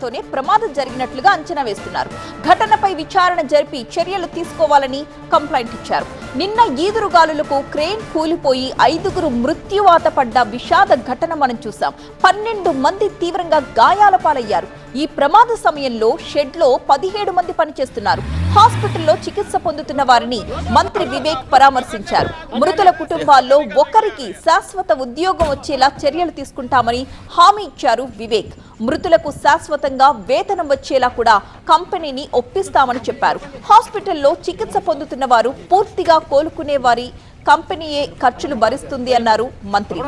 కారణంతోనే ప్రమాదం జరిగినట్లుగా అంచనా వేస్తున్నారు. ఘటనపై విచారణ జరిపి చర్యలు తీసుకోవాలని కంప్లైంట్ ఇచ్చారు. నిన్న ఈదురుగాలులకు క్రేన్ కూలిపోయి 5గురు మృత్యువాత పడ్డ విషాద ఘటన మనం చూసాం. 12 మంది తీవ్రంగా గాయాల పాలయ్యారు. ఈ ప్రమాద సమయంలో షెడ్లో 17 మంది పనిచేస్తున్నారు. హాస్పిటల్లో చికిత్స పొందుతున్న వారిని మంత్రి వివేక్ పరామర్శించారు. మృతుల కుటుంబాల్లో ఒకరికి శాశ్వత ఉద్యోగం వచ్చేలా చర్యలు తీసుకుంటామని హామీ ఇచ్చారు వివేక్. మృతులకు శాశ్వతంగా వేతనం వచ్చేలా కూడా కంపెనీని ఒప్పిస్తామని చెప్పారు. హాస్పిటల్లో చికిత్స పొందుతున్న వారు పూర్తిగా కోలుకునే వారి కంపెనీయే ఖర్చులు భరిస్తుంది అన్నారు మంత్రి.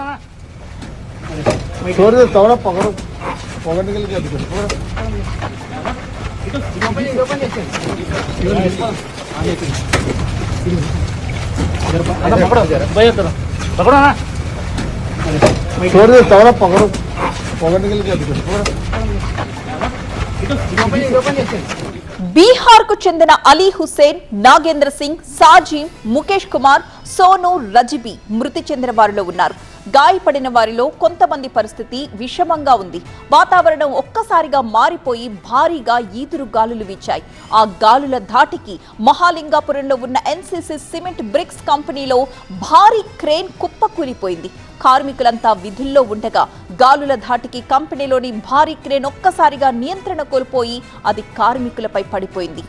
బీహార్ కు చెందిన అలీ హుసేన్, నాగేంద్ర సింగ్, సాజీం, ముఖేష్ కుమార్, సోను, రజిబీ మృతి చెందిన వారిలో ఉన్నారు. గాయపడిన వారిలో కొంతమంది పరిస్థితి విషమంగా ఉంది. వాతావరణం ఒక్కసారిగా మారిపోయి భారీగా ఈదురు గాలులు వీచాయి. ఆ గాలుల ధాటికి మహాలింగాపురంలో ఉన్న ఎన్సీసీ సిమెంట్ బ్రిక్స్ కంపెనీలో భారీ క్రేన్ కుప్పకూలిపోయింది. కార్మికులంతా విధుల్లో ఉండగా గాలుల ధాటికి కంపెనీలోని భారీ క్రేన్ ఒక్కసారిగా నియంత్రణ కోల్పోయి అది కార్మికులపై పడిపోయింది.